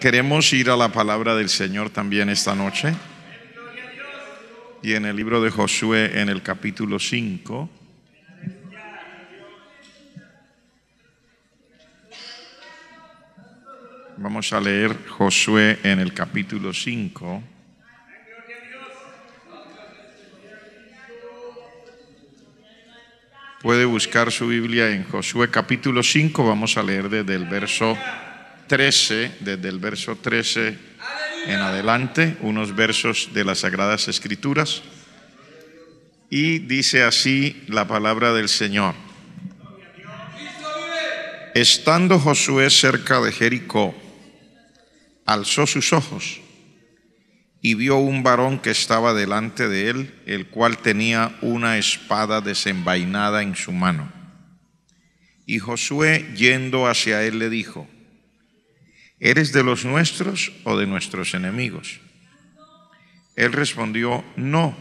Queremos ir a la palabra del Señor también esta noche. Y en el libro de Josué, en el capítulo 5, vamos a leer Josué en el capítulo 5. Puede buscar su Biblia en Josué capítulo 5, vamos a leer desde el verso 13, en adelante, unos versos de las Sagradas Escrituras. Y dice así la palabra del Señor. Estando Josué cerca de Jericó, alzó sus ojos y vio un varón que estaba delante de él, el cual tenía una espada desenvainada en su mano. Y Josué, yendo hacia él, le dijo: ¿Eres de los nuestros o de nuestros enemigos? Él respondió: No,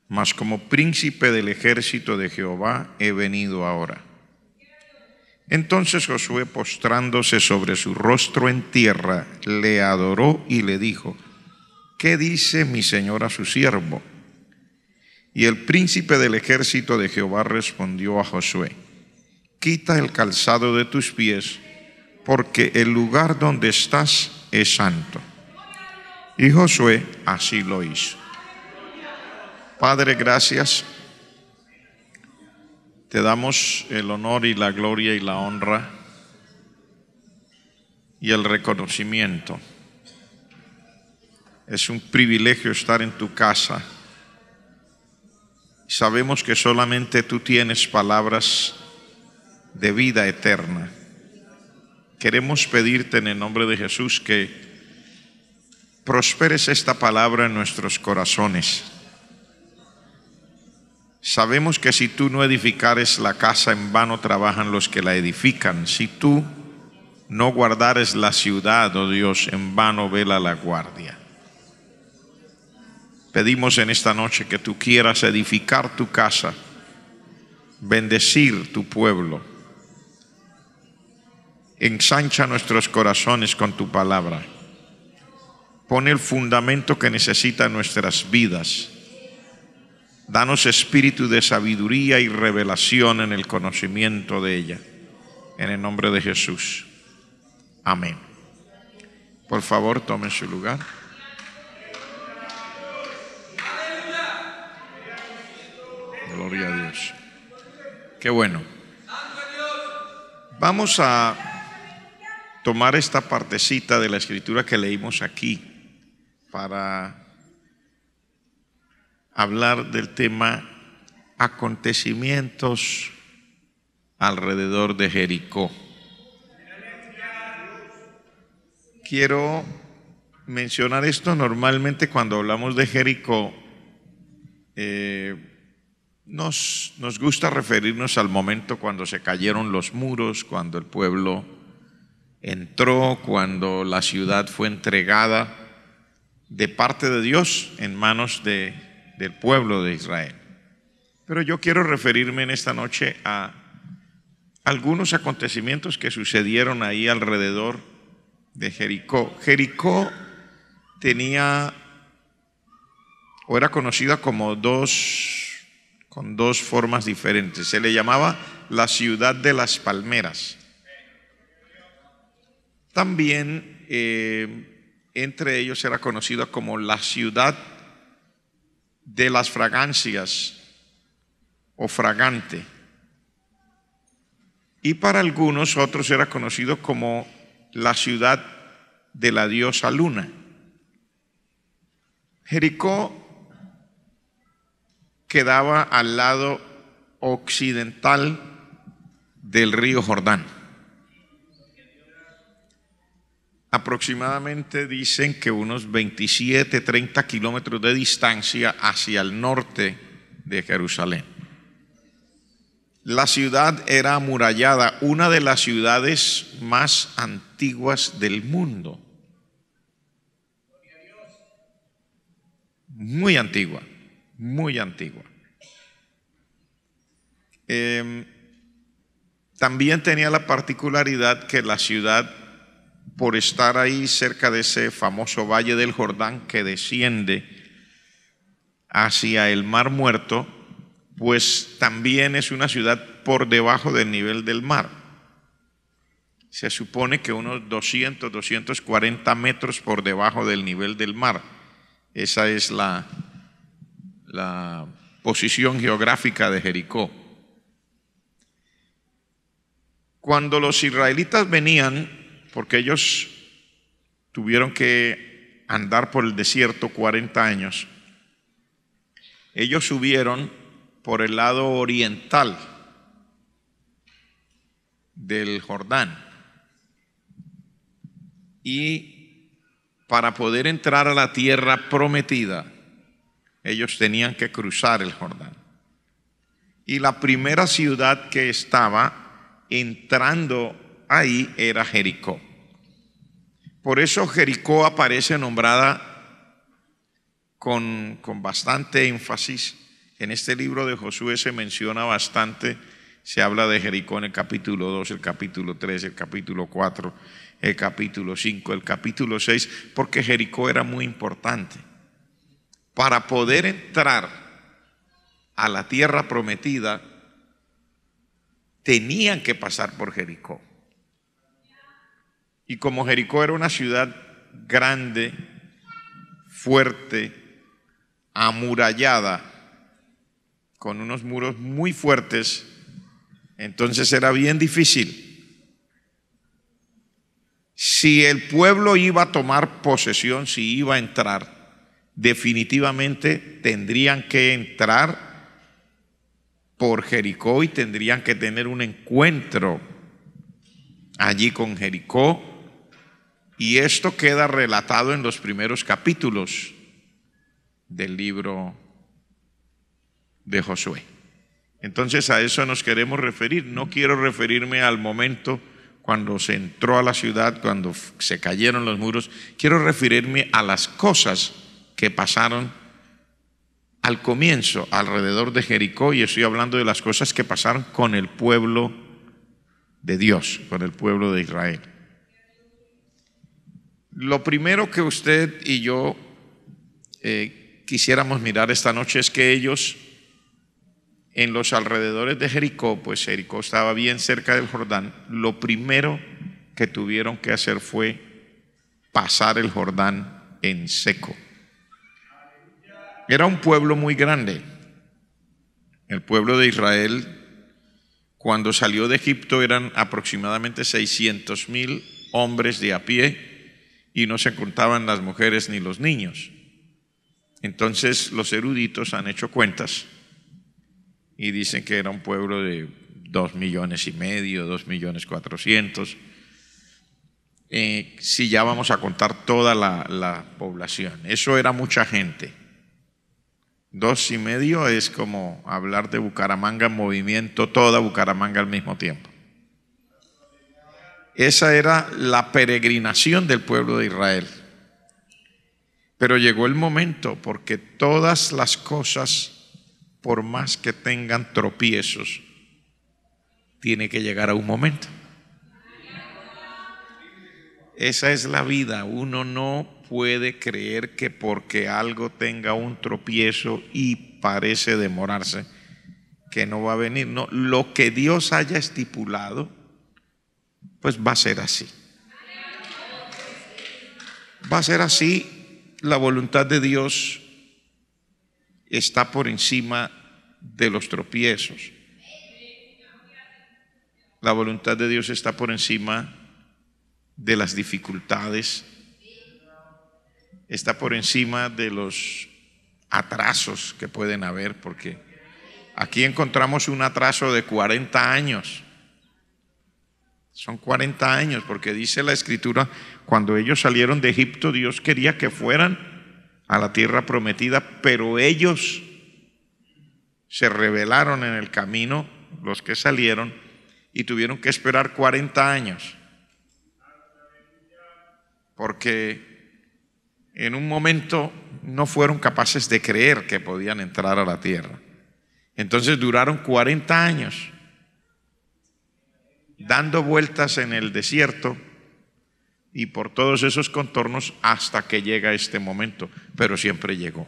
mas como príncipe del ejército de Jehová he venido ahora. Entonces Josué, postrándose sobre su rostro en tierra, le adoró y le dijo: ¿Qué dice mi señor a su siervo? Y el príncipe del ejército de Jehová respondió a Josué: Quita el calzado de tus pies, porque el lugar donde estás es santo. Y Josué así lo hizo. Padre, gracias. Te damos el honor y la gloria y la honra y el reconocimiento. Es un privilegio estar en tu casa. Sabemos que solamente tú tienes palabras de vida eterna. Queremos pedirte en el nombre de Jesús que prosperes esta palabra en nuestros corazones. Sabemos que si tú no edificares la casa, en vano trabajan los que la edifican. Si tú no guardares la ciudad, oh Dios, en vano vela la guardia. Pedimos en esta noche que tú quieras edificar tu casa, bendecir tu pueblo. Ensancha nuestros corazones con tu palabra. Pone el fundamento que necesitan nuestras vidas. Danos espíritu de sabiduría y revelación en el conocimiento de ella. En el nombre de Jesús. Amén. Por favor, tomen su lugar. Gloria a Dios. Qué bueno. Vamos a tomar esta partecita de la escritura que leímos aquí para hablar del tema acontecimientos alrededor de Jericó. Quiero mencionar esto. Normalmente cuando hablamos de Jericó, nos gusta referirnos al momento cuando se cayeron los muros, cuando el pueblo entró, cuando la ciudad fue entregada de parte de Dios en manos del pueblo de Israel. Pero yo quiero referirme en esta noche a algunos acontecimientos que sucedieron ahí alrededor de Jericó. Jericó tenía, o era conocida con dos formas diferentes. Se le llamaba la ciudad de las palmeras. También entre ellos era conocida como la ciudad de las fragancias o fragante. Y para algunos otros era conocido como la ciudad de la diosa Luna. Jericó quedaba al lado occidental del río Jordán. Aproximadamente dicen que unos 27, 30 kilómetros de distancia hacia el norte de Jerusalén. La ciudad era amurallada, una de las ciudades más antiguas del mundo. Muy antigua, muy antigua. También tenía la particularidad que la ciudad por estar ahí cerca de ese famoso Valle del Jordán que desciende hacia el Mar Muerto, pues también es una ciudad por debajo del nivel del mar. Se supone que unos 200, 240 metros por debajo del nivel del mar. Esa es la posición geográfica de Jericó. Cuando los israelitas venían, porque ellos tuvieron que andar por el desierto 40 años, ellos subieron por el lado oriental del Jordán. Y para poder entrar a la tierra prometida, ellos tenían que cruzar el Jordán. Y la primera ciudad que estaba entrando ahí era Jericó. Por eso Jericó aparece nombrada con bastante énfasis. En este libro de Josué se menciona bastante, se habla de Jericó en el capítulo 2, el capítulo 3, el capítulo 4, el capítulo 5, el capítulo 6, porque Jericó era muy importante. Para poder entrar a la tierra prometida, tenían que pasar por Jericó. Y como Jericó era una ciudad grande, fuerte, amurallada, con unos muros muy fuertes, entonces era bien difícil. Si el pueblo iba a tomar posesión, si iba a entrar, definitivamente tendrían que entrar por Jericó y tendrían que tener un encuentro allí con Jericó. Y esto queda relatado en los primeros capítulos del libro de Josué. Entonces a eso nos queremos referir. No quiero referirme al momento cuando se entró a la ciudad, cuando se cayeron los muros. Quiero referirme a las cosas que pasaron al comienzo alrededor de Jericó, y estoy hablando de las cosas que pasaron con el pueblo de Dios, con el pueblo de Israel. Lo primero que usted y yo quisiéramos mirar esta noche es que ellos, en los alrededores de Jericó, pues Jericó estaba bien cerca del Jordán, lo primero que tuvieron que hacer fue pasar el Jordán en seco. Era un pueblo muy grande. El pueblo de Israel, cuando salió de Egipto, eran aproximadamente 600,000 hombres de a pie, y no se contaban las mujeres ni los niños. Entonces los eruditos han hecho cuentas y dicen que era un pueblo de 2,5 millones, 2,4 millones, si ya vamos a contar toda la población. Eso era mucha gente. 2,5 es como hablar de Bucaramanga en movimiento, toda Bucaramanga al mismo tiempo. Esa era la peregrinación del pueblo de Israel. Pero llegó el momento, porque todas las cosas, por más que tengan tropiezos, tiene que llegar a un momento. Esa es la vida. Uno no puede creer que porque algo tenga un tropiezo y parece demorarse, que no va a venir. No, lo que Dios haya estipulado, pues va a ser así. Va a ser así. La voluntad de Dios está por encima de los tropiezos. La voluntad de Dios está por encima de las dificultades, está por encima de los atrasos que pueden haber, porque aquí encontramos un atraso de 40 años. Son 40 años, porque dice la Escritura, cuando ellos salieron de Egipto, Dios quería que fueran a la tierra prometida, pero ellos se rebelaron en el camino, los que salieron, y tuvieron que esperar 40 años. Porque en un momento no fueron capaces de creer que podían entrar a la tierra. Entonces duraron 40 años dando vueltas en el desierto, y por todos esos contornos hasta que llega este momento, pero siempre llegó.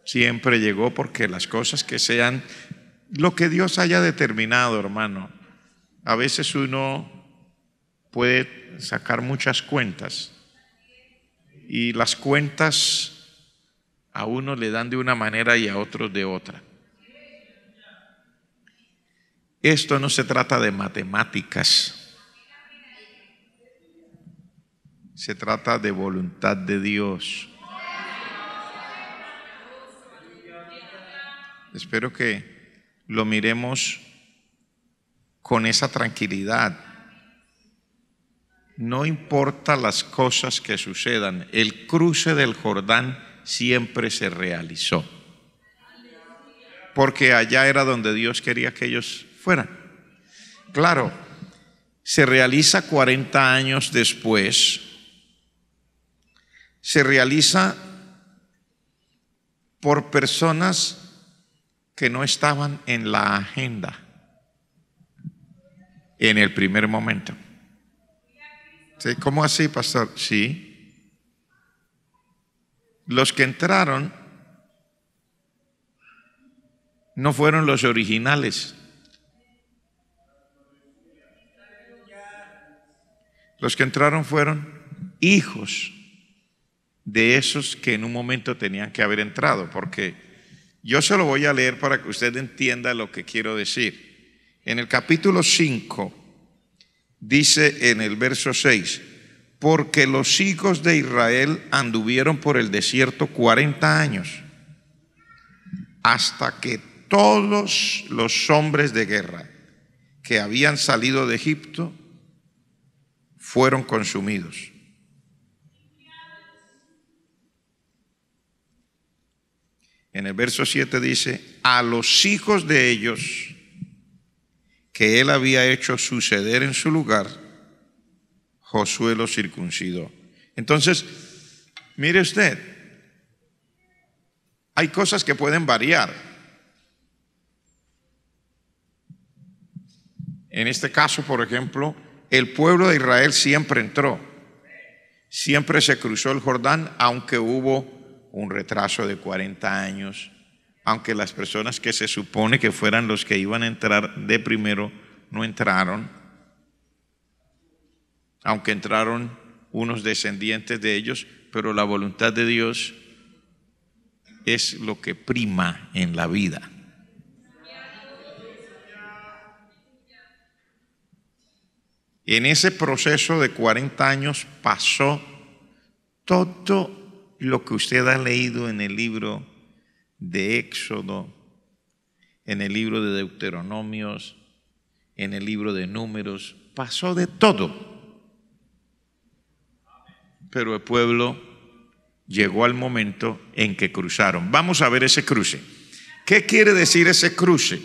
Siempre llegó, porque las cosas que sean lo que Dios haya determinado, hermano, a veces uno puede sacar muchas cuentas y las cuentas a uno le dan de una manera y a otros de otra. Esto no se trata de matemáticas, se trata de voluntad de Dios. Espero que lo miremos con esa tranquilidad. No importa las cosas que sucedan, el cruce del Jordán siempre se realizó, porque allá era donde Dios quería que ellos fueran. Claro, se realiza 40 años después, se realiza por personas que no estaban en la agenda en el primer momento. ¿Sí? ¿Cómo así, pastor? Sí. Los que entraron no fueron los originales. Los que entraron fueron hijos de esos que en un momento tenían que haber entrado, porque yo se lo voy a leer para que usted entienda lo que quiero decir. En el capítulo 5 dice en el verso 6: porque los hijos de Israel anduvieron por el desierto 40 años, hasta que todos los hombres de guerra que habían salido de Egipto fueron consumidos. En el verso 7 dice: a los hijos de ellos que él había hecho suceder en su lugar, Josué los circuncidó. Entonces, mire usted, hay cosas que pueden variar. En este caso, por ejemplo, el pueblo de Israel siempre entró, siempre se cruzó el Jordán, aunque hubo un retraso de 40 años, aunque las personas que se supone que fueran los que iban a entrar de primero no entraron, aunque entraron unos descendientes de ellos, pero la voluntad de Dios es lo que prima en la vida. En ese proceso de 40 años pasó todo lo que usted ha leído en el libro de Éxodo, en el libro de Deuteronomios, en el libro de Números, pasó de todo. Pero el pueblo llegó al momento en que cruzaron. Vamos a ver ese cruce. ¿Qué quiere decir ese cruce?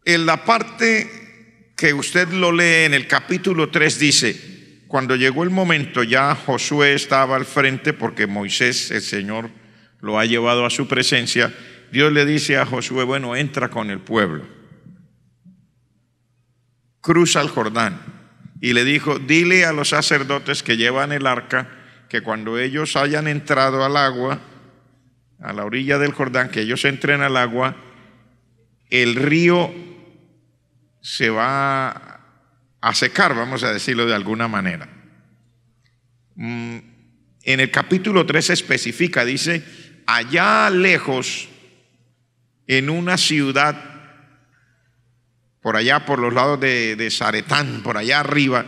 En la parte que usted lo lee en el capítulo 3 dice: cuando llegó el momento, ya Josué estaba al frente, porque Moisés, el Señor, lo ha llevado a su presencia. Dios le dice a Josué: bueno, entra con el pueblo, cruza el Jordán. Y le dijo: dile a los sacerdotes que llevan el arca que cuando ellos hayan entrado al agua, a la orilla del Jordán, que ellos entren al agua, el río se va a secar, vamos a decirlo de alguna manera. En el capítulo 3 se especifica, dice: allá lejos, en una ciudad, por allá por los lados de Zaretán, por allá arriba,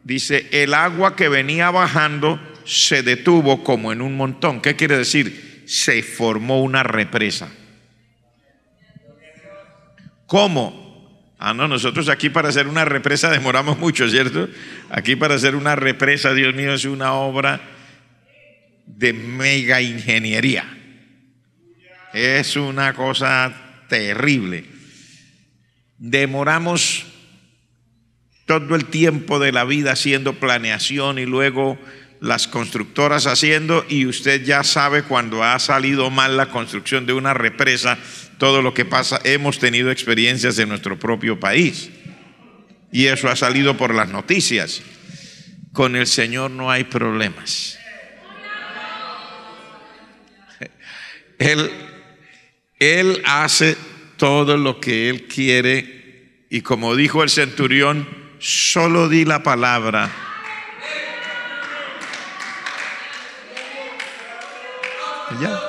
dice: el agua que venía bajando se detuvo como en un montón. ¿Qué quiere decir? Se formó una represa. ¿Cómo? No, nosotros aquí para hacer una represa demoramos mucho, ¿cierto? Aquí para hacer una represa, Dios mío, es una obra de mega ingeniería. Es una cosa terrible. Demoramos todo el tiempo de la vida haciendo planeación y luego las constructoras haciendo, y usted ya sabe cuando ha salido mal la construcción de una represa, todo lo que pasa. Hemos tenido experiencias en nuestro propio país. Y eso ha salido por las noticias. Con el Señor no hay problemas. Él hace todo lo que Él quiere, y como dijo el centurión, solo di la palabra. Ya.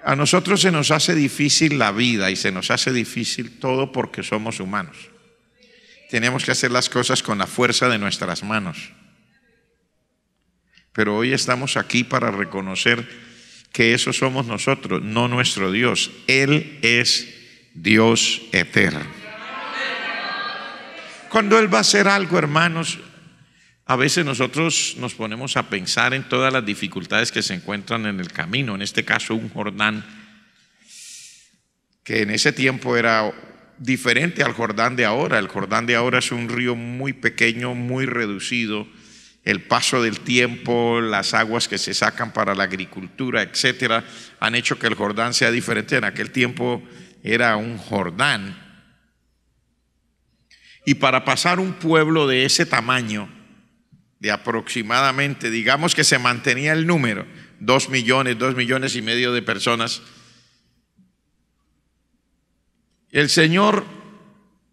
A nosotros se nos hace difícil la vida y se nos hace difícil todo porque somos humanos. Tenemos que hacer las cosas con la fuerza de nuestras manos. Pero hoy estamos aquí para reconocer que eso somos nosotros, no nuestro Dios. Él es Dios eterno. Cuando Él va a hacer algo, hermanos, a veces nosotros nos ponemos a pensar en todas las dificultades que se encuentran en el camino. En este caso, un Jordán que en ese tiempo era diferente al Jordán de ahora. El Jordán de ahora es un río muy pequeño, muy reducido. El paso del tiempo, las aguas que se sacan para la agricultura, etcétera, han hecho que el Jordán sea diferente. En aquel tiempo era un Jordán. Y para pasar un pueblo de ese tamaño, de aproximadamente, digamos que se mantenía el número, 2 millones y medio de personas, el Señor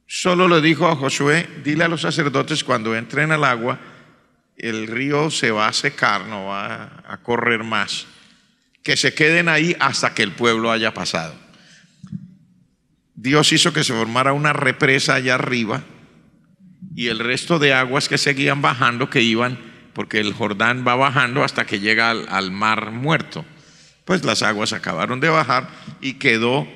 solo le dijo a Josué: dile a los sacerdotes, cuando entren al agua, el río se va a secar, no va a correr más, que se queden ahí hasta que el pueblo haya pasado. Dios hizo que se formara una represa allá arriba, y el resto de aguas que seguían bajando, que iban, porque el Jordán va bajando hasta que llega al mar muerto, pues las aguas acabaron de bajar y quedó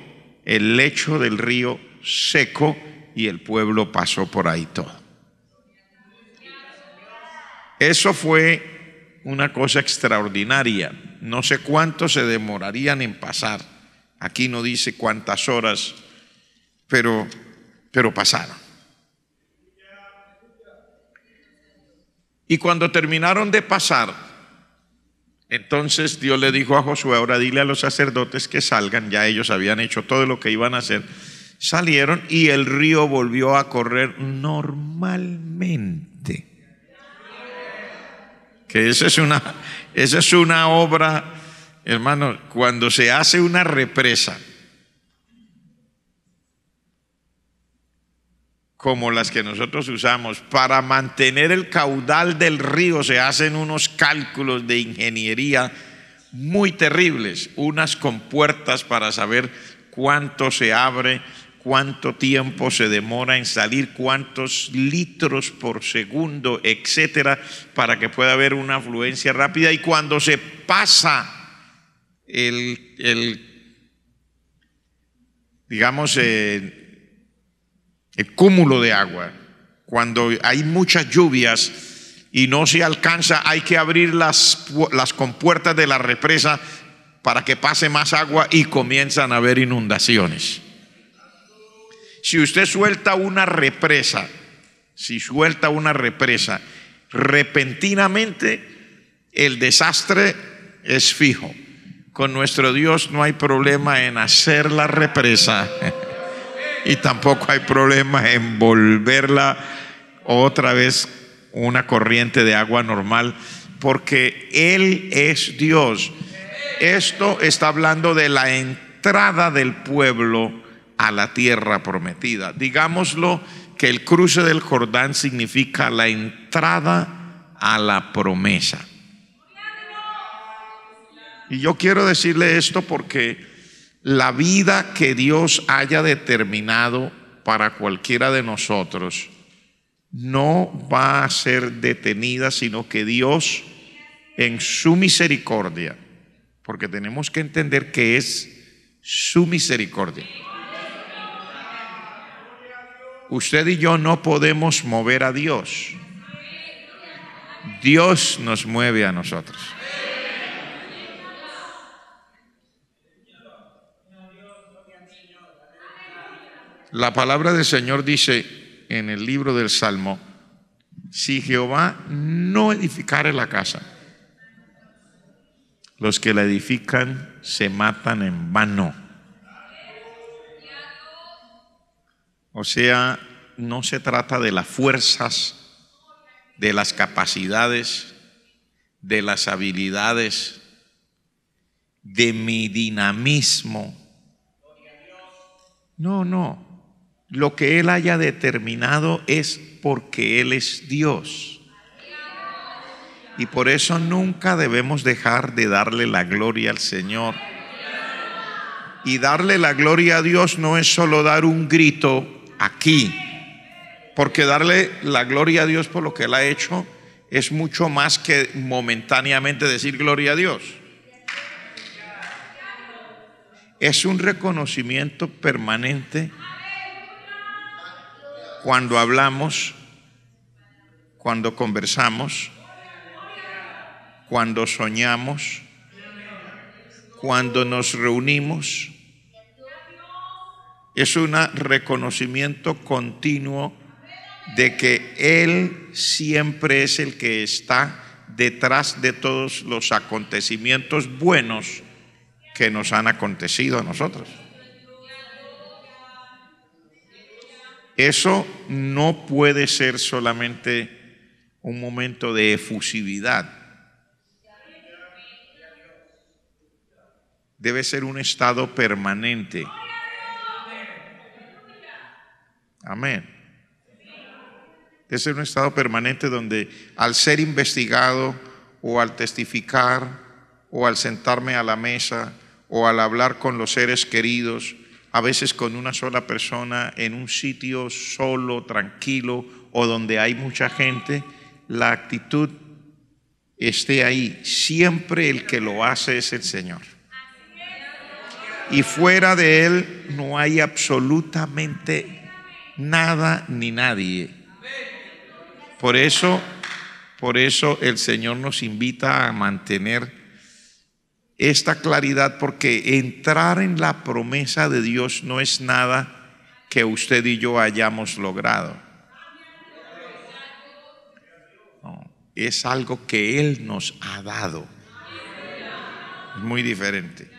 el lecho del río seco, y el pueblo pasó por ahí todo. Eso fue una cosa extraordinaria. No sé cuánto se demorarían en pasar. Aquí no dice cuántas horas, pero pasaron. Y cuando terminaron de pasar, entonces Dios le dijo a Josué: ahora dile a los sacerdotes que salgan. Ya ellos habían hecho todo lo que iban a hacer. Salieron y el río volvió a correr normalmente. Que esa es una obra, hermano, cuando se hace una represa como las que nosotros usamos, para mantener el caudal del río se hacen unos cálculos de ingeniería muy terribles, unas compuertas para saber cuánto se abre, cuánto tiempo se demora en salir, cuántos litros por segundo, etcétera, para que pueda haber una afluencia rápida. Y cuando se pasa digamos, el cúmulo de agua, cuando hay muchas lluvias y no se alcanza, hay que abrir las compuertas de la represa para que pase más agua y comienzan a haber inundaciones. Si usted suelta una represa, repentinamente el desastre es fijo. Con nuestro Dios no hay problema en hacer la represa y tampoco hay problema en volverla otra vez una corriente de agua normal, porque Él es Dios. Esto está hablando de la entrada del pueblo a la tierra prometida. Digámoslo que el cruce del Jordán significa la entrada a la promesa. Y yo quiero decirle esto porque la vida que Dios haya determinado para cualquiera de nosotros no va a ser detenida, sino que Dios, en su misericordia, porque tenemos que entender que es su misericordia. Usted y yo no podemos mover a Dios. Dios nos mueve a nosotros. La palabra del Señor dice en el libro del Salmo: si Jehová no edificare la casa, los que la edifican se matan en vano. O sea, no se trata de las fuerzas, de las capacidades, de las habilidades, de mi dinamismo. No. Lo que Él haya determinado es porque Él es Dios. Y por eso nunca debemos dejar de darle la gloria al Señor. Y darle la gloria a Dios no es solo dar un grito aquí, porque darle la gloria a Dios por lo que Él ha hecho es mucho más que momentáneamente decir gloria a Dios. Es un reconocimiento permanente cuando hablamos, cuando conversamos, cuando soñamos, cuando nos reunimos. Es un reconocimiento continuo de que Él siempre es el que está detrás de todos los acontecimientos buenos que nos han acontecido a nosotros. Eso no puede ser solamente un momento de efusividad. Debe ser un estado permanente. Amén. Debe ser un estado permanente donde al ser investigado o al testificar o al sentarme a la mesa o al hablar con los seres queridos, a veces con una sola persona en un sitio solo, tranquilo o donde hay mucha gente, la actitud esté ahí. Siempre el que lo hace es el Señor. Y fuera de Él no hay absolutamente nada ni nadie. Por eso el Señor nos invita a mantener esta claridad, porque entrar en la promesa de Dios no es nada que usted y yo hayamos logrado. No, es algo que Él nos ha dado. Es muy diferente.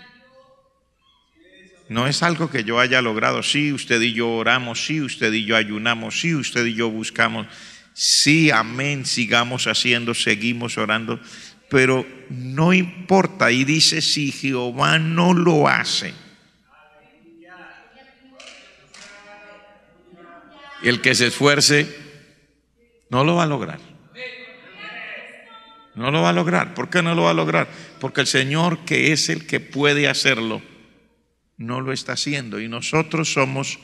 No es algo que yo haya logrado. Sí, usted y yo oramos, sí, usted y yo ayunamos, sí, usted y yo buscamos, sí, amén, sigamos haciendo, seguimos orando, pero no importa. Y dice, si Jehová no lo hace, el que se esfuerce no lo va a lograr. No lo va a lograr. ¿Por qué no lo va a lograr? Porque el Señor, que es el que puede hacerlo, no lo está haciendo. Y nosotros somos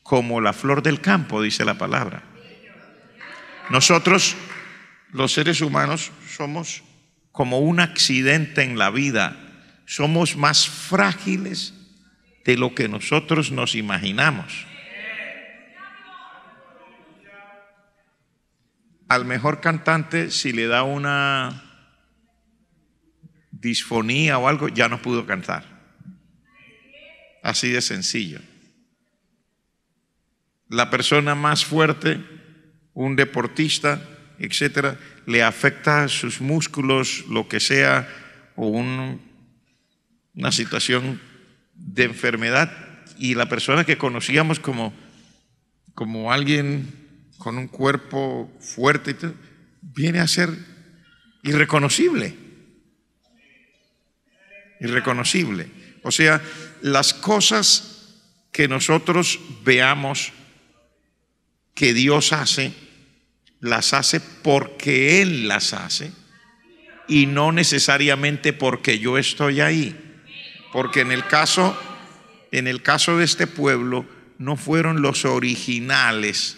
como la flor del campo, dice la palabra. Nosotros, los seres humanos, somos como un accidente en la vida. Somos más frágiles de lo que nosotros nos imaginamos. Al mejor cantante, si le da una disfonía o algo, ya no pudo cantar. Así de sencillo. La persona más fuerte, un deportista, etcétera, le afecta sus músculos, lo que sea, o una situación de enfermedad, y la persona que conocíamos como alguien con un cuerpo fuerte viene a ser irreconocible. O sea, las cosas que nosotros veamos que Dios hace, las hace porque Él las hace y no necesariamente porque yo estoy ahí. Porque en el caso de este pueblo no fueron los originales,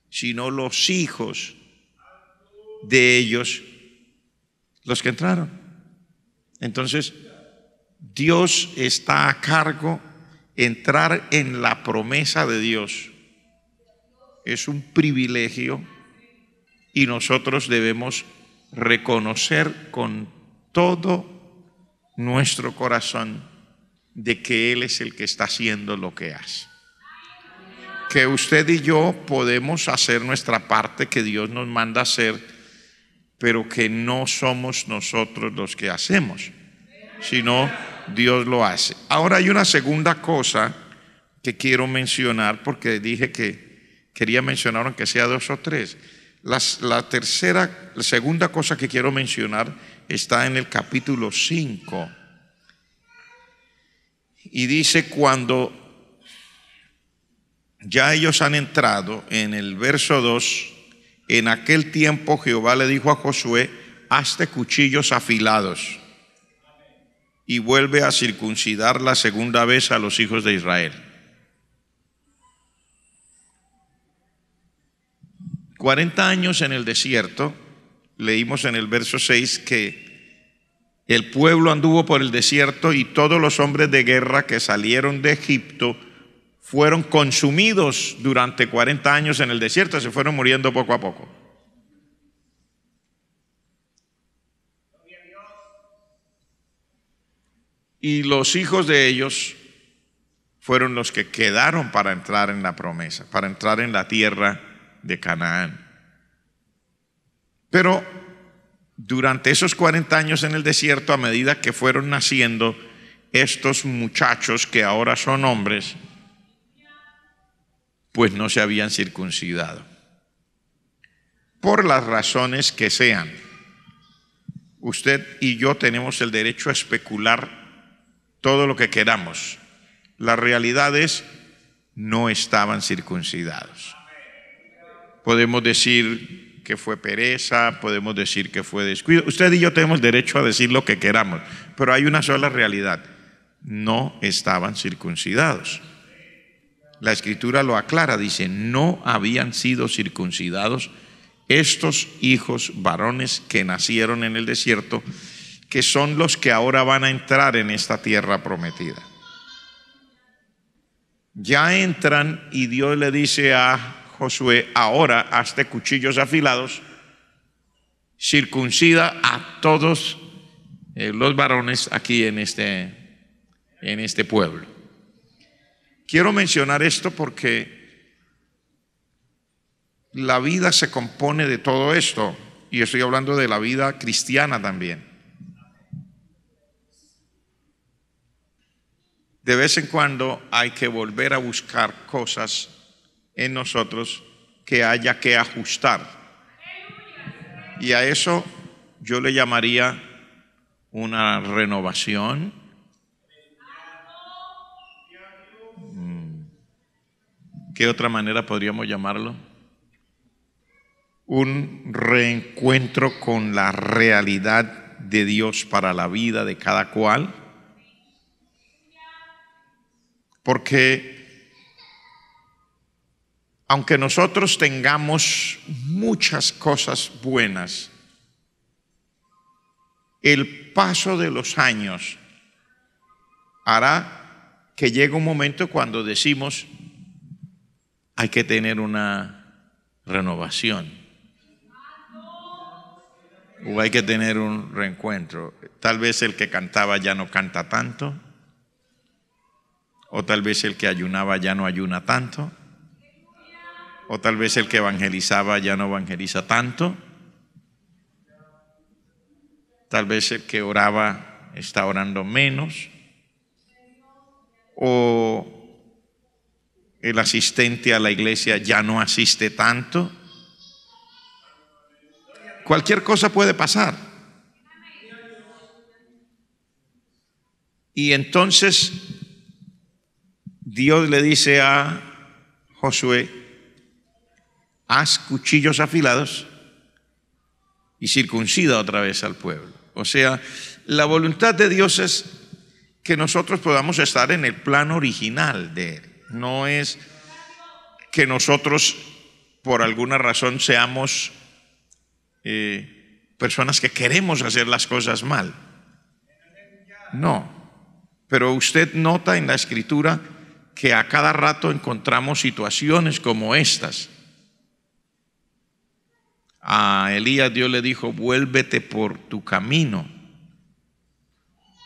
sino los hijos de ellos los que entraron. Entonces, Dios está a cargo. Entrar en la promesa de Dios es un privilegio y nosotros debemos reconocer con todo nuestro corazón de que Él es el que está haciendo lo que hace. Que usted y yo podemos hacer nuestra parte que Dios nos manda hacer, pero que no somos nosotros los que hacemos, sino Dios lo hace. Ahora hay una segunda cosa que quiero mencionar, porque dije que quería mencionar aunque sea 2 o 3. La segunda cosa que quiero mencionar está en el capítulo 5. Y dice, cuando ya ellos han entrado, en el verso 2, en aquel tiempo Jehová le dijo a Josué: hazte cuchillos afilados y vuelve a circuncidar la segunda vez a los hijos de Israel. 40 años en el desierto. Leímos en el verso 6 que el pueblo anduvo por el desierto y todos los hombres de guerra que salieron de Egipto fueron consumidos durante 40 años en el desierto, se fueron muriendo poco a poco. Y los hijos de ellos fueron los que quedaron para entrar en la promesa, para entrar en la tierra de Canaán. Pero durante esos 40 años en el desierto, a medida que fueron naciendo estos muchachos que ahora son hombres, pues no se habían circuncidado. Por las razones que sean. Usted y yo tenemos el derecho a especular todo lo que queramos. La realidad es, no estaban circuncidados. Podemos decir que fue pereza, podemos decir que fue descuido. Usted y yo tenemos derecho a decir lo que queramos, pero hay una sola realidad: no estaban circuncidados. La Escritura lo aclara, dice: no habían sido circuncidados estos hijos varones que nacieron en el desierto, que son los que ahora van a entrar en esta tierra prometida. Ya entran y Dios le dice a Josué: ahora hazte cuchillos afilados, circuncida a todos los varones aquí en este pueblo. Quiero mencionar esto porque la vida se compone de todo esto, y estoy hablando de la vida cristiana también. De vez en cuando hay que volver a buscar cosas en nosotros que haya que ajustar. Y a eso yo le llamaría una renovación. ¿Qué otra manera podríamos llamarlo? Un reencuentro con la realidad de Dios para la vida de cada cual. Porque aunque nosotros tengamos muchas cosas buenas, el paso de los años hará que llegue un momento cuando decimos: hay que tener una renovación, o hay que tener un reencuentro. Tal vez el que cantaba ya no canta tanto, o tal vez el que ayunaba ya no ayuna tanto, o tal vez el que evangelizaba ya no evangeliza tanto, tal vez el que oraba está orando menos, o el asistente a la iglesia ya no asiste tanto. Cualquier cosa puede pasar. Y entonces Dios le dice a Josué: haz cuchillos afilados y circuncida otra vez al pueblo. O sea, la voluntad de Dios es que nosotros podamos estar en el plan original de Él. No es que nosotros por alguna razón seamos personas que queremos hacer las cosas mal. No. Pero usted nota en la Escritura que a cada rato encontramos situaciones como estas. A Elías Dios le dijo: vuélvete por tu camino.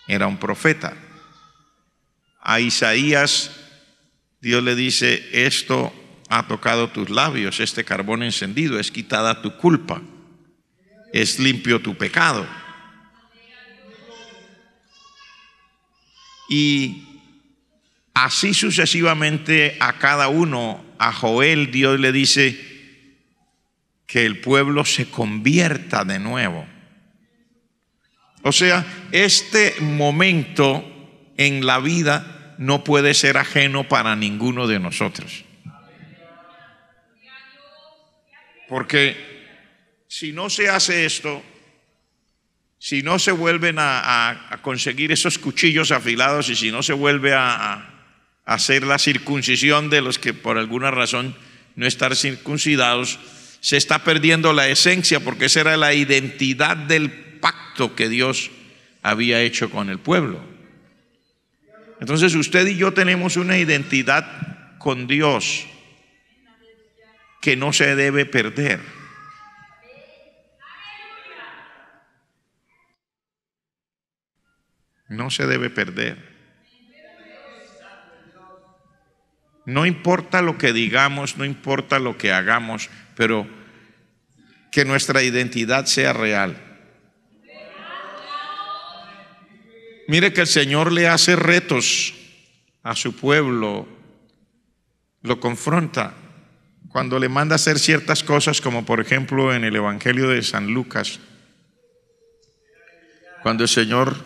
Era un profeta. A Isaías Dios le dice: esto ha tocado tus labios, este carbón encendido, es quitada tu culpa, es limpio tu pecado. Y así sucesivamente a cada uno a Joel Dios le dice que el pueblo se convierta de nuevo. O sea, este momento en la vida no puede ser ajeno para ninguno de nosotros. Porque si no se hace esto, si no se vuelven a conseguir esos cuchillos afilados y si no se vuelve a hacer la circuncisión de los que por alguna razón no están circuncidados, se está perdiendo la esencia, porque esa era la identidad del pacto que Dios había hecho con el pueblo. Entonces usted y yo tenemos una identidad con Dios que no se debe perder. No se debe perder. No importa lo que digamos, no importa lo que hagamos, pero que nuestra identidad sea real. Mire que el Señor le hace retos a su pueblo, lo confronta cuando le manda a hacer ciertas cosas, como por ejemplo en el Evangelio de San Lucas, cuando el Señor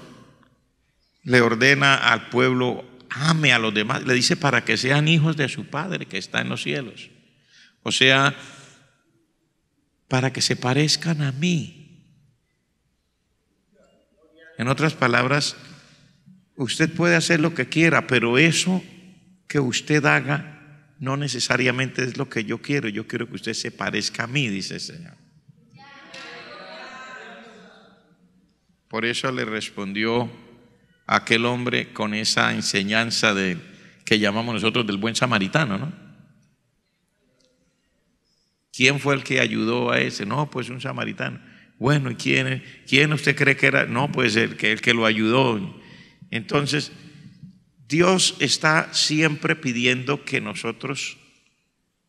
le ordena al pueblo: ame a los demás, le dice para que sean hijos de su Padre que está en los cielos. O sea, para que se parezcan a mí. En otras palabras, usted puede hacer lo que quiera, pero eso que usted haga no necesariamente es lo que yo quiero. Yo quiero que usted se parezca a mí, dice el Señor. Por eso le respondió aquel hombre con esa enseñanza que llamamos nosotros del buen samaritano, ¿no? ¿Quién fue el que ayudó a ese? No, pues un samaritano. Bueno, ¿y quién usted cree que era? No, pues el que lo ayudó. Entonces, Dios está siempre pidiendo que nosotros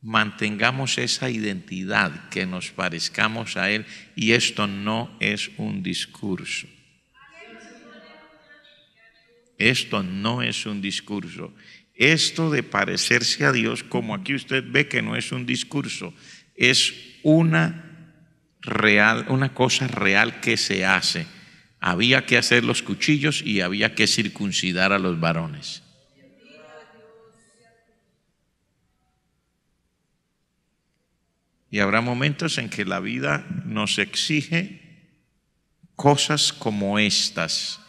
mantengamos esa identidad, que nos parezcamos a Él, y esto no es un discurso. Esto no es un discurso. Esto de parecerse a Dios, como aquí usted ve que no es un discurso, es una cosa real que se hace. Había que hacer los cuchillos y había que circuncidar a los varones. Y habrá momentos en que la vida nos exige cosas como estas.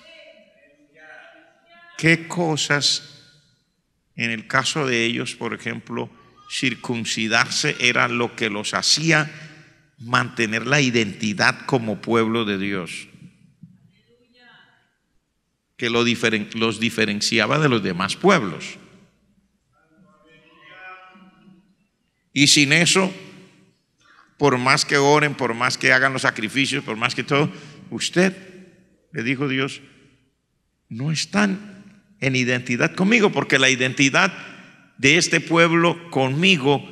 ¿Qué cosas? En el caso de ellos, por ejemplo, circuncidarse era lo que los hacía mantener la identidad como pueblo de Dios, que los diferenciaba de los demás pueblos. Y sin eso, por más que oren, por más que hagan los sacrificios, por más que todo, usted, le dijo Dios, no están en identidad conmigo, porque la identidad de este pueblo conmigo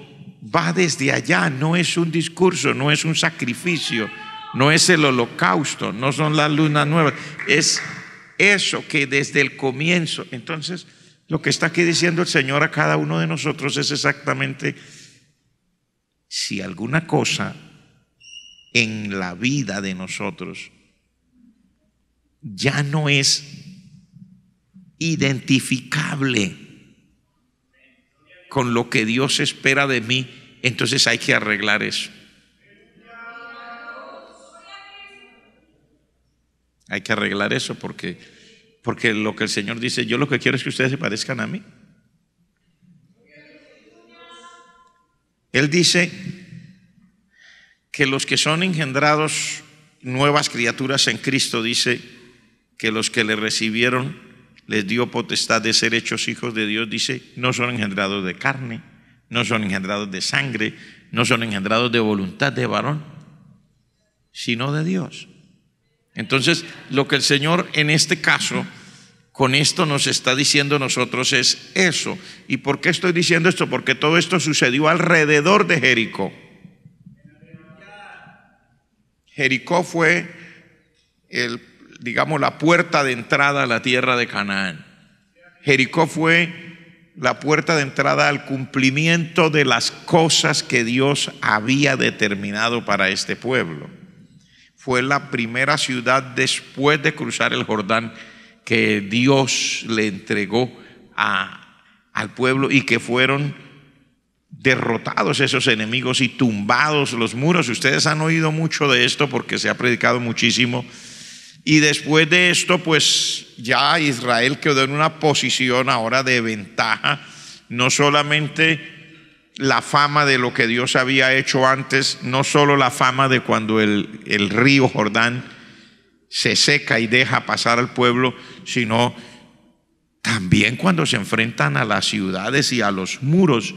va desde allá. No es un discurso, no es un sacrificio, no es el holocausto, no son las lunas nuevas, es eso que desde el comienzo. Entonces, lo que está aquí diciendo el Señor a cada uno de nosotros es exactamente: si alguna cosa en la vida de nosotros ya no es identificable con lo que Dios espera de mí, entonces hay que arreglar eso. Hay que arreglar eso porque lo que el Señor dice: yo lo que quiero es que ustedes se parezcan a mí. Él dice que los que son engendrados nuevas criaturas en Cristo, dice que los que le recibieron les dio potestad de ser hechos hijos de Dios. Dice, no son engendrados de carne, no son engendrados de sangre, no son engendrados de voluntad de varón, sino de Dios. Entonces, lo que el Señor en este caso, con esto nos está diciendo a nosotros es eso. ¿Y por qué estoy diciendo esto? Porque todo esto sucedió alrededor de Jericó. Jericó fue digamos, la puerta de entrada a la tierra de Canaán. Jericó fue la puerta de entrada al cumplimiento de las cosas que Dios había determinado para este pueblo. Fue la primera ciudad después de cruzar el Jordán que Dios le entregó al pueblo y que fueron derrotados esos enemigos y tumbados los muros. Ustedes han oído mucho de esto porque se ha predicado muchísimo. Y después de esto, pues ya Israel quedó en una posición ahora de ventaja, no solamente la fama de lo que Dios había hecho antes, no solo la fama de cuando el río Jordán se seca y deja pasar al pueblo, sino también cuando se enfrentan a las ciudades y a los muros,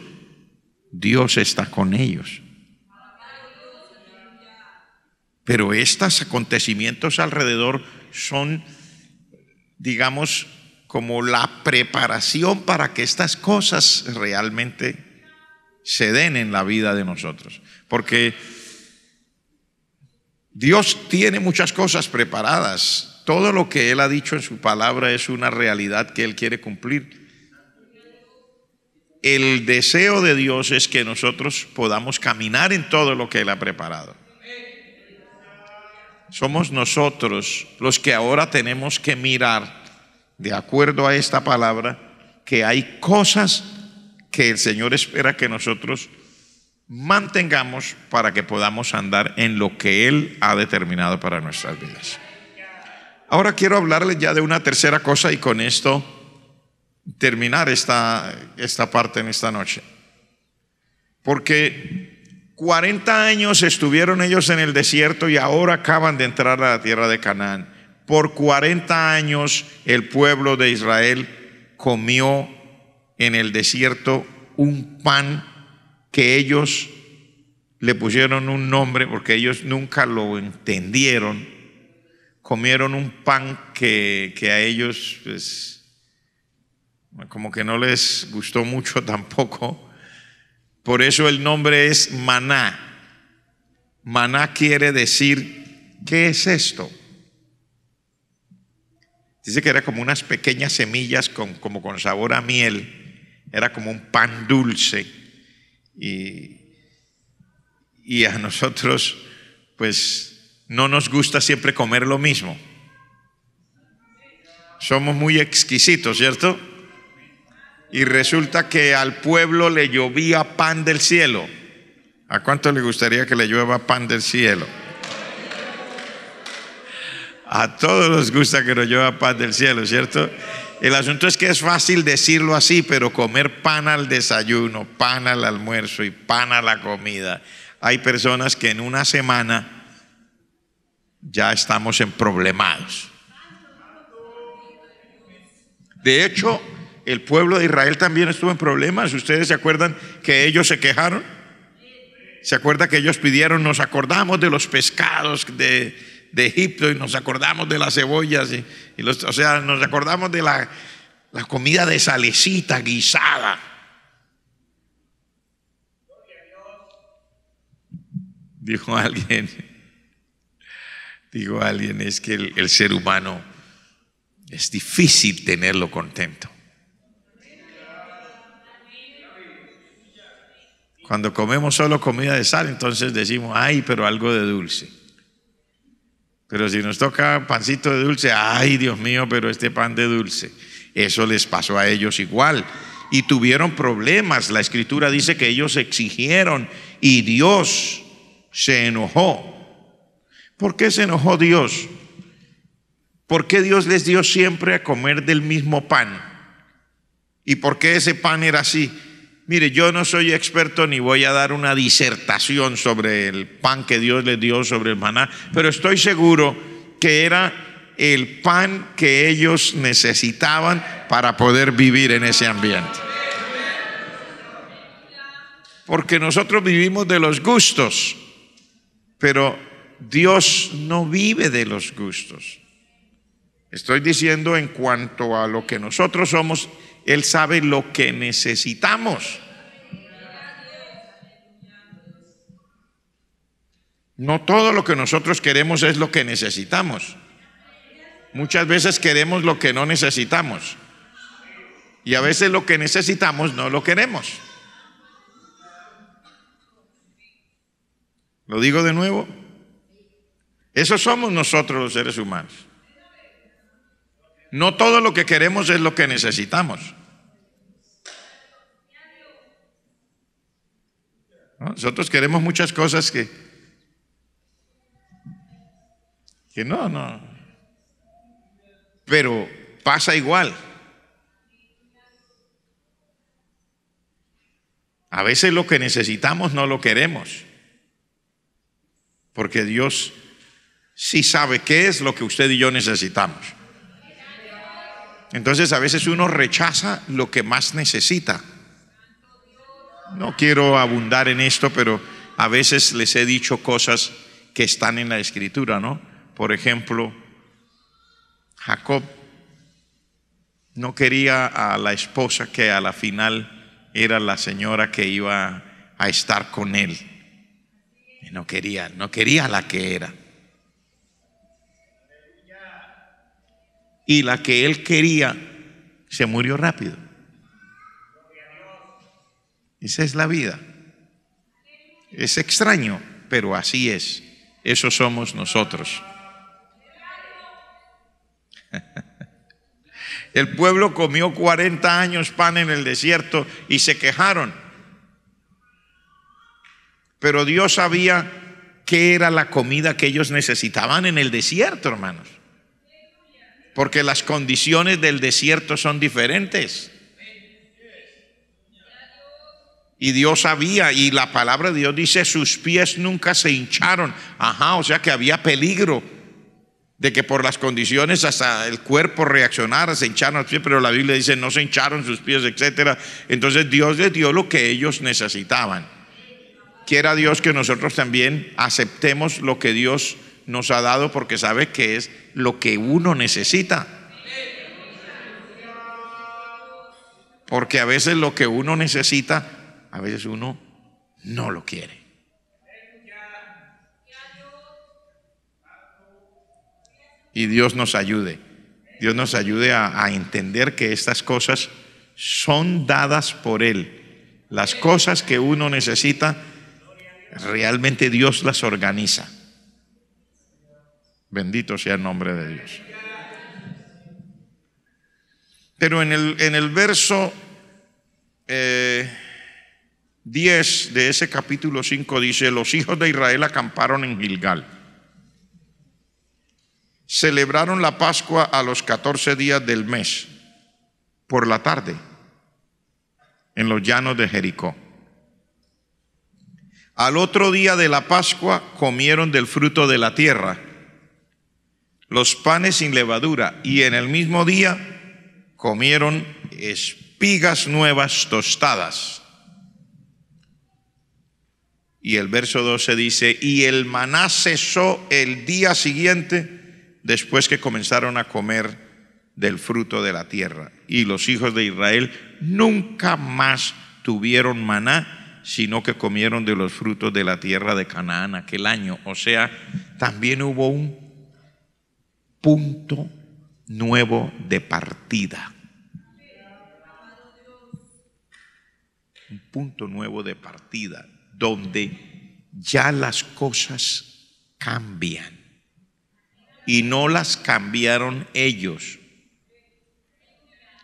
Dios está con ellos. Pero estos acontecimientos alrededor son, digamos, como la preparación para que estas cosas realmente se den en la vida de nosotros. Porque Dios tiene muchas cosas preparadas. Todo lo que Él ha dicho en su palabra es una realidad que Él quiere cumplir. El deseo de Dios es que nosotros podamos caminar en todo lo que Él ha preparado. Somos nosotros los que ahora tenemos que mirar, de acuerdo a esta palabra, que hay cosas que el Señor espera que nosotros mantengamos para que podamos andar en lo que Él ha determinado para nuestras vidas. Ahora quiero hablarles ya de una tercera cosa y con esto terminar esta parte en esta noche. Porque 40 años estuvieron ellos en el desierto y ahora acaban de entrar a la tierra de Canaán. Por 40 años el pueblo de Israel comió en el desierto un pan que ellos le pusieron un nombre porque ellos nunca lo entendieron. Comieron un pan que a ellos pues, como que no les gustó mucho tampoco. Por eso el nombre es maná. Maná quiere decir, ¿qué es esto? Dice que era como unas pequeñas semillas como con sabor a miel. Era como un pan dulce. Y a nosotros, pues, no nos gusta siempre comer lo mismo. Somos muy exquisitos, ¿cierto? Y resulta que al pueblo le llovía pan del cielo. ¿A cuánto le gustaría que le llueva pan del cielo? A todos nos gusta que nos llueva pan del cielo, ¿cierto? El asunto es que es fácil decirlo así, pero comer pan al desayuno, pan al almuerzo y pan a la comida. Hay personas que en una semana ya estamos en problemados. De hecho, el pueblo de Israel también estuvo en problemas. ¿Ustedes se acuerdan que ellos se quejaron? ¿Se acuerdan que ellos pidieron? Nos acordamos de los pescados de Egipto y nos acordamos de las cebollas o sea, nos acordamos de la comida de salecita guisada. Dijo alguien, es que el ser humano es difícil tenerlo contento. Cuando comemos solo comida de sal, entonces decimos, ay, pero algo de dulce. Pero si nos toca pancito de dulce, ay, Dios mío, pero este pan de dulce. Eso les pasó a ellos igual. Y tuvieron problemas. La Escritura dice que ellos exigieron y Dios se enojó. ¿Por qué se enojó Dios? ¿Por qué Dios les dio siempre a comer del mismo pan? ¿Y por qué ese pan era así? Mire, yo no soy experto ni voy a dar una disertación sobre el pan que Dios les dio, sobre el maná, pero estoy seguro que era el pan que ellos necesitaban para poder vivir en ese ambiente. Porque nosotros vivimos de los gustos, pero Dios no vive de los gustos. Estoy diciendo en cuanto a lo que nosotros somos. Él sabe lo que necesitamos. No todo lo que nosotros queremos es lo que necesitamos. Muchas veces queremos lo que no necesitamos. Y a veces lo que necesitamos no lo queremos. Lo digo de nuevo. Eso somos nosotros los seres humanos. No todo lo que queremos es lo que necesitamos. ¿No? Nosotros queremos muchas cosas que no. Pero pasa igual. A veces lo que necesitamos no lo queremos. Porque Dios sí sabe qué es lo que usted y yo necesitamos. Entonces a veces uno rechaza lo que más necesita. No quiero abundar en esto, pero a veces les he dicho cosas que están en la Escritura, ¿no? Por ejemplo, Jacob no quería a la esposa que a la final era la señora que iba a estar con él. No quería la que era. Y la que él quería se murió rápido. Esa es la vida. Es extraño, pero así es. Eso somos nosotros. El pueblo comió 40 años pan en el desierto y se quejaron. Pero Dios sabía qué era la comida que ellos necesitaban en el desierto, hermanos. Porque las condiciones del desierto son diferentes. Y Dios sabía, y la palabra de Dios dice, sus pies nunca se hincharon. O sea que había peligro de que por las condiciones hasta el cuerpo reaccionara, se hincharon los pies, pero la Biblia dice no se hincharon sus pies, etcétera. Entonces Dios les dio lo que ellos necesitaban. Quiera Dios que nosotros también aceptemos lo que Dios nos ha dado, porque sabe que es lo que uno necesita. Porque a veces lo que uno necesita, a veces uno no lo quiere. Y Dios nos ayude. Dios nos ayude a entender que estas cosas son dadas por Él. Las cosas que uno necesita, realmente Dios las organiza. Bendito sea el nombre de Dios. Pero en el verso 10 de ese capítulo 5 dice: los hijos de Israel acamparon en Gilgal. Celebraron la Pascua a los 14 días del mes, por la tarde, en los llanos de Jericó. Al otro día de la Pascua comieron del fruto de la tierra, los panes sin levadura, y en el mismo día comieron espigas nuevas tostadas. Y el verso 12 dice: y el maná cesó el día siguiente, después que comenzaron a comer del fruto de la tierra. Y los hijos de Israel nunca más tuvieron maná, sino que comieron de los frutos de la tierra de Canaán aquel año. O sea, también hubo un punto nuevo de partida. Un punto nuevo de partida, donde ya las cosas cambian. Y no las cambiaron ellos,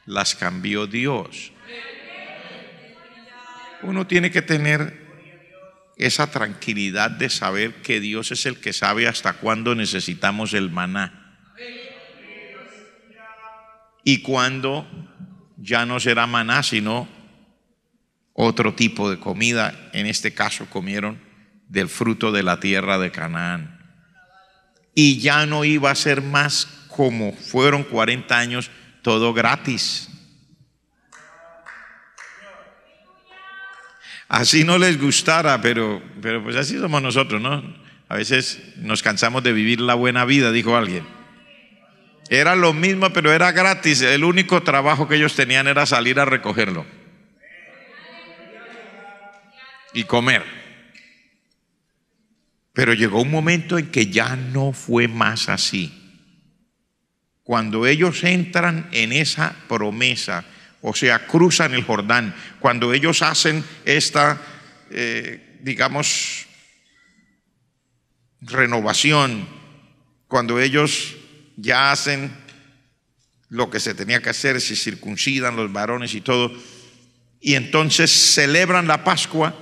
las cambió Dios. Uno tiene que tener esa tranquilidad de saber que Dios es el que sabe hasta cuándo necesitamos el maná y cuándo ya no será maná sino otro tipo de comida. En este caso comieron del fruto de la tierra de Canaán. Y ya no iba a ser más como fueron 40 años, todo gratis. Así no les gustara, pero pues así somos nosotros, ¿no? A veces nos cansamos de vivir la buena vida, dijo alguien. Era lo mismo, pero era gratis. El único trabajo que ellos tenían era salir a recogerlo y comer. Pero llegó un momento en que ya no fue más así. Cuando ellos entran en esa promesa, o sea, cruzan el Jordán. Cuando ellos hacen esta, digamos, renovación, cuando ellos ya hacen lo que se tenía que hacer, se circuncidan los varones y todo, y entonces celebran la Pascua,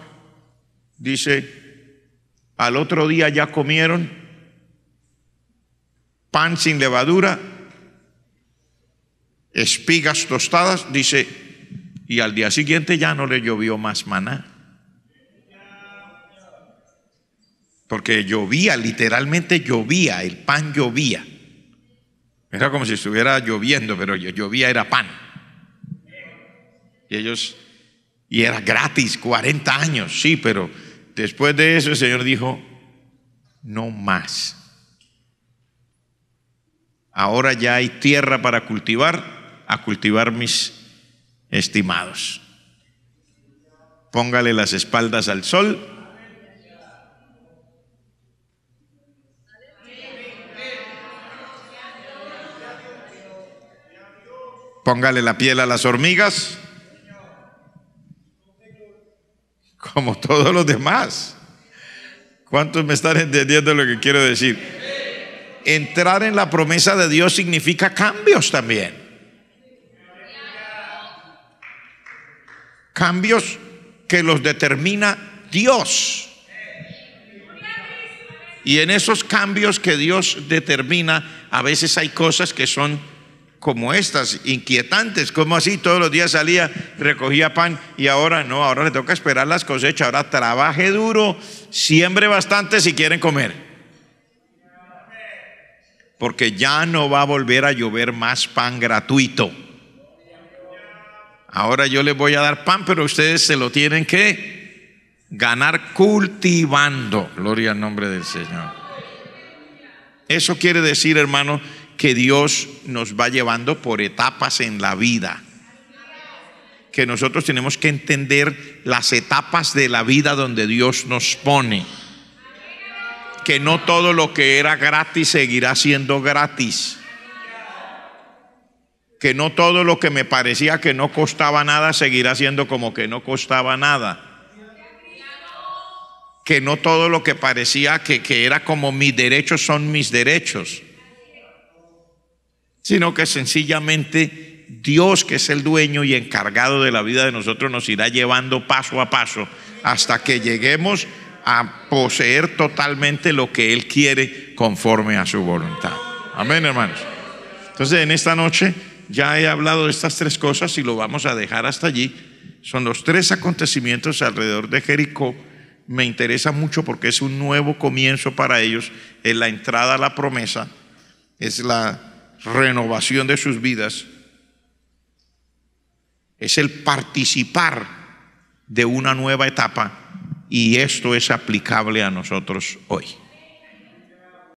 dice, al otro día ya comieron pan sin levadura, espigas tostadas, dice, y al día siguiente ya no le llovió más maná. Porque llovía, literalmente llovía, el pan llovía. Era como si estuviera lloviendo, pero llovía, era pan. Y era gratis, 40 años, sí, pero después de eso el Señor dijo, no más. Ahora ya hay tierra para cultivar, a cultivar mis estimados. Póngale las espaldas al sol. Póngale la piel a las hormigas, como todos los demás. ¿Cuántos me están entendiendo lo que quiero decir? Entrar en la promesa de Dios significa cambios también. Cambios que los determina Dios. Y en esos cambios que Dios determina, a veces hay cosas que son como estas, inquietantes. Como así todos los días salía, recogía pan y ahora no, ahora le toca esperar las cosechas, ahora trabaje duro, siembre bastante si quieren comer. Porque ya no va a volver a llover más pan gratuito. Ahora yo les voy a dar pan, pero ustedes se lo tienen que ganar cultivando. Gloria al nombre del Señor. Eso quiere decir, hermano, que Dios nos va llevando por etapas en la vida, que nosotros tenemos que entender las etapas de la vida donde Dios nos pone, que no todo lo que era gratis seguirá siendo gratis, que no todo lo que me parecía que no costaba nada seguirá siendo como que no costaba nada, que no todo lo que parecía que era como mis derechos son mis derechos, sino que sencillamente Dios, que es el dueño y encargado de la vida de nosotros, nos irá llevando paso a paso hasta que lleguemos a poseer totalmente lo que Él quiere conforme a su voluntad. Amén, hermanos. Entonces, en esta noche ya he hablado de estas tres cosas y lo vamos a dejar hasta allí. Son los tres acontecimientos alrededor de Jericó. Me interesa mucho porque es un nuevo comienzo para ellos, es la entrada a la promesa, es la renovación de sus vidas, es el participar de una nueva etapa, y esto es aplicable a nosotros hoy.